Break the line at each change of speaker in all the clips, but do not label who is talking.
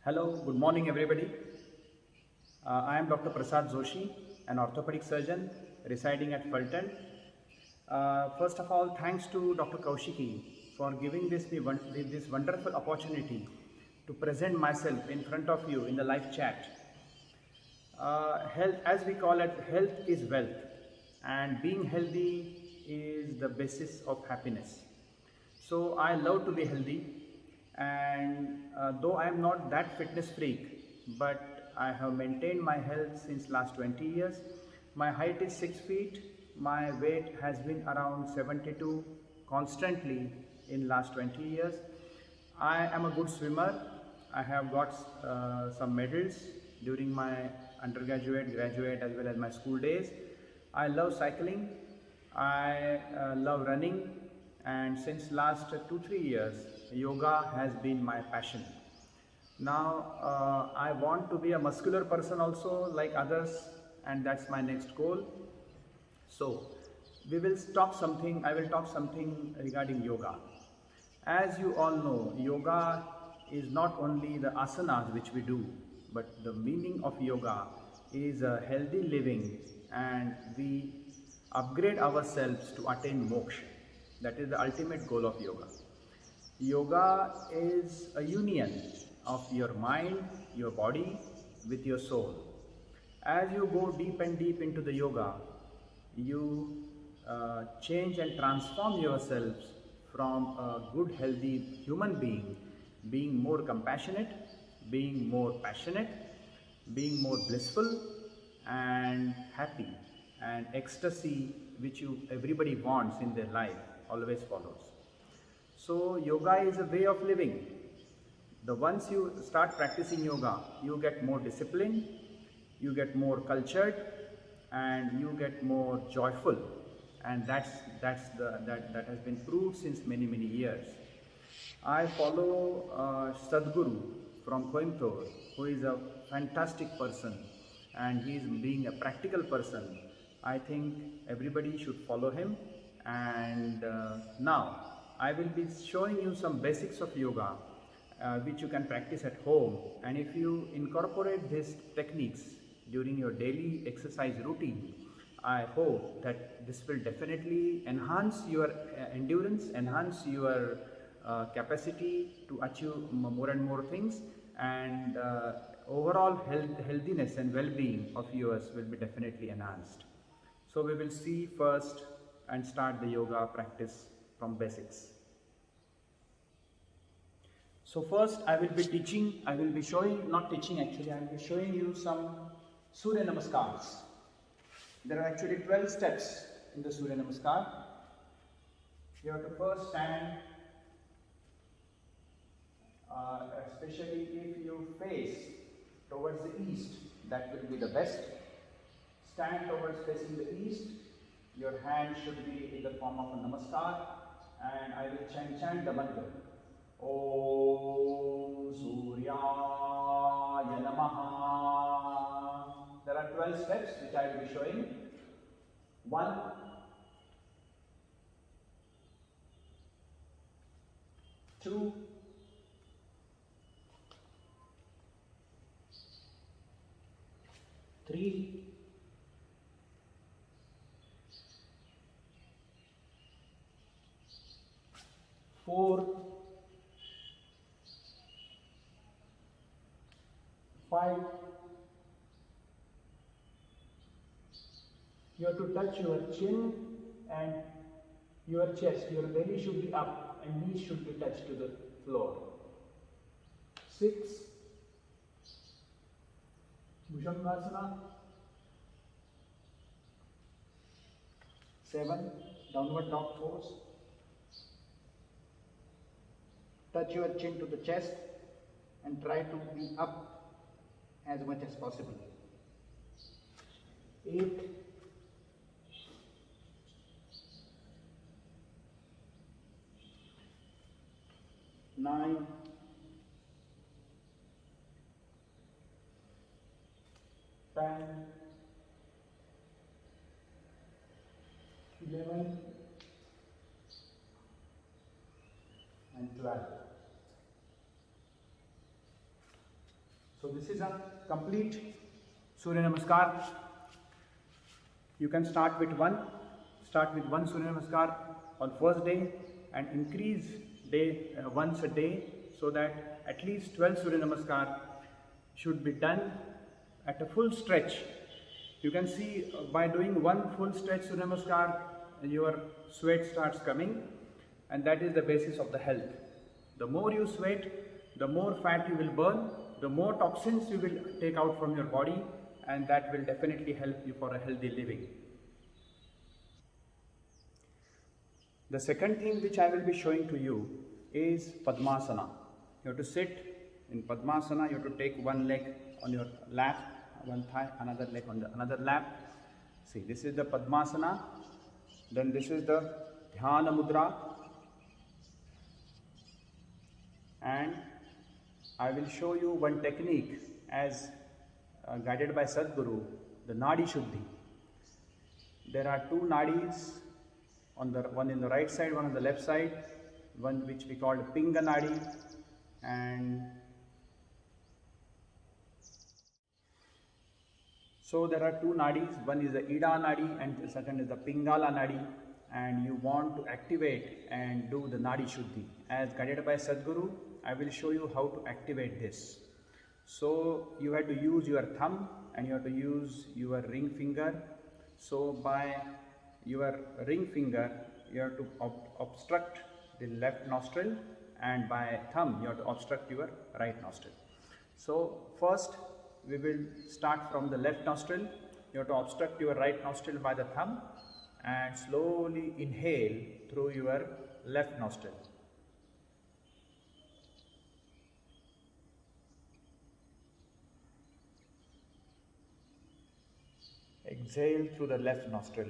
Hello, good morning everybody. I am Dr. Prasad Joshi, an orthopedic surgeon residing at Fulton. First of all, thanks to Dr. Kaushiki for giving this wonderful opportunity to present myself in front of you in the live chat. Health, as we call it, health is wealth, and being healthy is the basis of happiness. So I love to be healthy, and though I am not that fitness freak, but I have maintained my health since last 20 years. My height is 6 feet. My weight has been around 72 constantly in last 20 years. I am a good swimmer. I have got some medals during my undergraduate, graduate as well as my school days. I love cycling. I love running, and since last 2-3 years yoga has been my passion. Now I want to be a muscular person also like others, and that's my next goal. So we will talk something, I will talk something regarding yoga. As you all know, yoga is not only the asanas which we do, but the meaning of yoga is a healthy living, and we upgrade ourselves to attain moksha. That is the ultimate goal of yoga. Yoga is a union of your mind, your body with your soul. As you go deep and deep into the yoga, you change and transform yourselves from a good, healthy human being more compassionate, being more passionate, being more blissful and happy, and ecstasy which everybody wants in their life always follows. So yoga is a way of living. The once you start practicing yoga, you get more disciplined, you get more cultured, and you get more joyful, and that has been proved since many years. I follow Sadhguru from Coimbatore, who is a fantastic person, and he is being a practical person. I think everybody should follow him. And now I will be showing you some basics of yoga which you can practice at home, and if you incorporate these techniques during your daily exercise routine, I hope that this will definitely enhance your endurance, enhance your capacity to achieve more and more things, and overall healthiness and well-being of yours will be definitely enhanced. So we will see first and start the yoga practice from basics. So first I will be teaching, I will be showing, not teaching actually, I will be showing you some Surya Namaskars. There are actually 12 steps in the Surya Namaskar. You have to first stand, especially if you face towards the east, that will be the best. Stand towards facing the east. Your hand should be in the form of a Namaskar, and I will chant the mantra. Om Suryaya Namaha. There are 12 steps which I will be showing. 1, 2, 3, 4, 5. You have to touch your chin and your chest. Your belly should be up and knees should be touched to the floor. 6, Bhujangasana. 7, downward dog pose. Touch your chin to the chest and try to be up as much as possible. 8, 9, 10, 11, and 12. So this is a complete Surya Namaskar. You can start with one Surya Namaskar on first day and increase once a day, so that at least 12 Surya Namaskar should be done at a full stretch. You can see by doing one full stretch Surya Namaskar, your sweat starts coming, and that is the basis of the health. The more you sweat, the more fat you will burn, the more toxins you will take out from your body, and that will definitely help you for a healthy living. The second thing which I will be showing to you is Padmasana. You have to sit in Padmasana. You have to take one leg on your lap, one thigh, another leg on the another lap. See, this is the Padmasana. Then this is the Dhyana Mudra. And I will show you one technique as guided by Sadhguru, the Nadi Shuddhi. There are two nadis, one in the right side, one on the left side, one which we call Pinga Nadi, and so there are two nadis, one is the Ida Nadi and the second is the Pingala Nadi, and you want to activate and do the Nadi Shuddhi. As guided by Sadhguru, I will show you how to activate this. So you have to use your thumb and you have to use your ring finger. So by your ring finger, you have to obstruct the left nostril, and by thumb you have to obstruct your right nostril. So first we will start from the left nostril. You have to obstruct your right nostril by the thumb and slowly inhale through your left nostril. Exhale through the left nostril.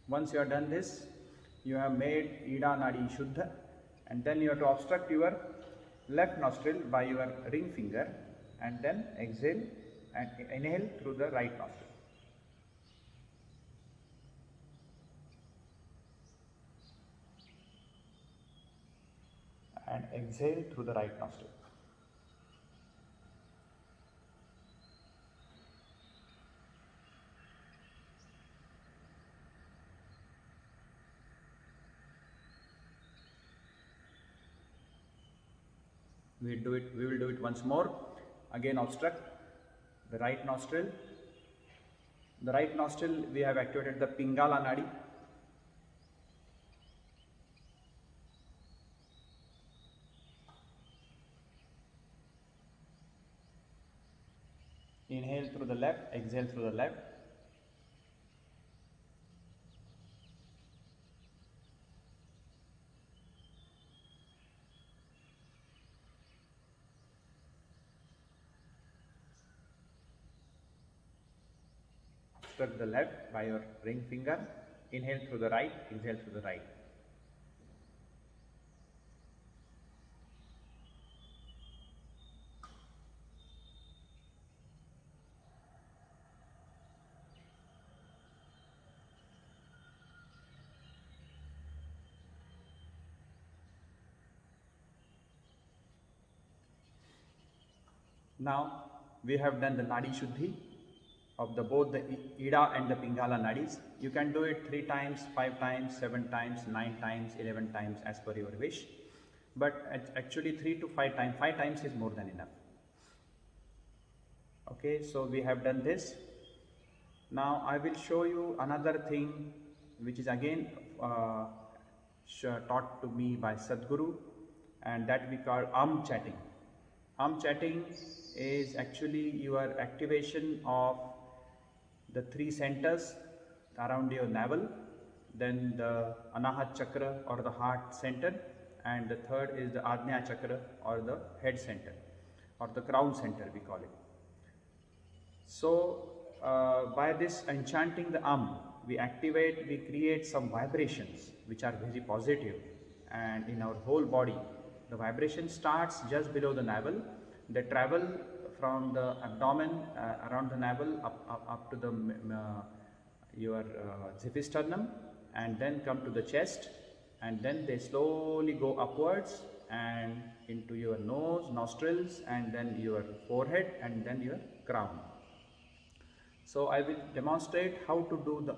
Once you have done this, you have made Ida Nadi Shuddha, and then you have to obstruct your left nostril by your ring finger and then exhale and inhale through the right nostril. And exhale through the right nostril. We will do it once more. Again obstruct the right nostril. The right nostril, we have activated the Pingala Nadi. Inhale through the left, exhale through the left. Obstruct the left by your ring finger. Inhale through the right, exhale through the right. Now we have done the Nadi Shuddhi of both the Ida and the Pingala Nadis. You can do it 3 times, 5 times, 7 times, 9 times, 11 times as per your wish. But actually 3 to 5 times, 5 times is more than enough. Okay, so we have done this. Now I will show you another thing which is again taught to me by Sadhguru, and that we call chatting. Chatting is actually your activation of the 3 centers around your navel, then the Anahat Chakra or the heart center, and the third is the Ajna Chakra or the head center or the crown center we call it. So by this enchanting the we create some vibrations which are very positive, and in our whole body the vibration starts just below the navel. They travel from the abdomen, around the navel, up to the your xiphisternum, and then come to the chest, and then they slowly go upwards and into your nose, nostrils, and then your forehead, and then your crown. So I will demonstrate how to do the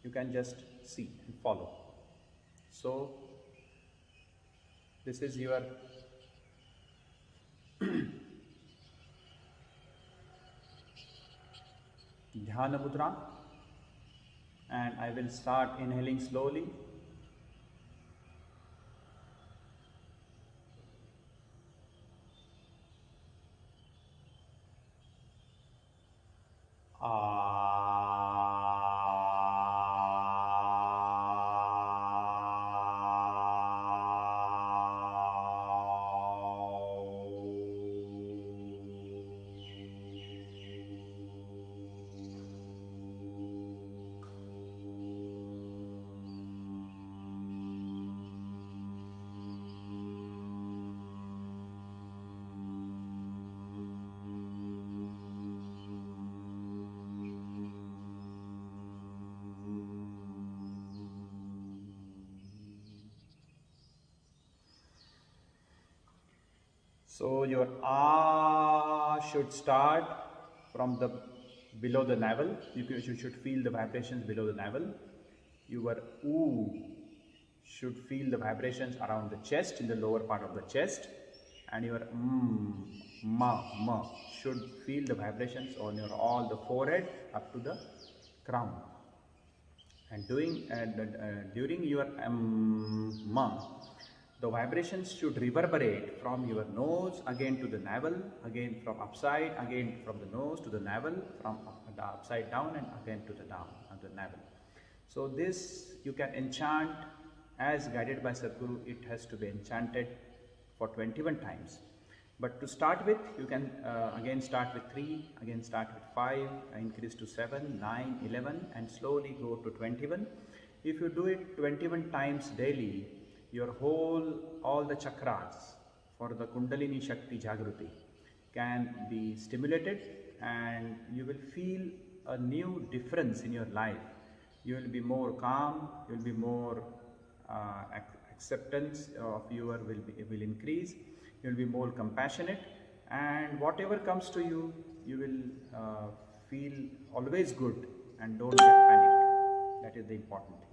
You can just see and follow. So this is your Dhyana Mudra, and I will start inhaling slowly. So your should start from the below the navel. You should feel the vibrations below the navel. Your should feel the vibrations around the chest, in the lower part of the chest, and your ma should feel the vibrations on your all the forehead up to the crown. And during your the vibrations should reverberate from your nose again to the navel, again from upside, again from the nose to the navel, from the upside down, and again to the down of the navel. So this you can enchant as guided by Sadhguru. It has to be enchanted for 21 times. But to start with, you can again start with 3, again start with 5, increase to 7, 9, 11, and slowly go to 21. If you do it 21 times daily, your all the chakras for the Kundalini Shakti Jagruti can be stimulated, and you will feel a new difference in your life. You will be more calm, you will be more acceptance of your will increase, you will be more compassionate, and whatever comes to you, you will feel always good, and don't get panic. That is the important thing.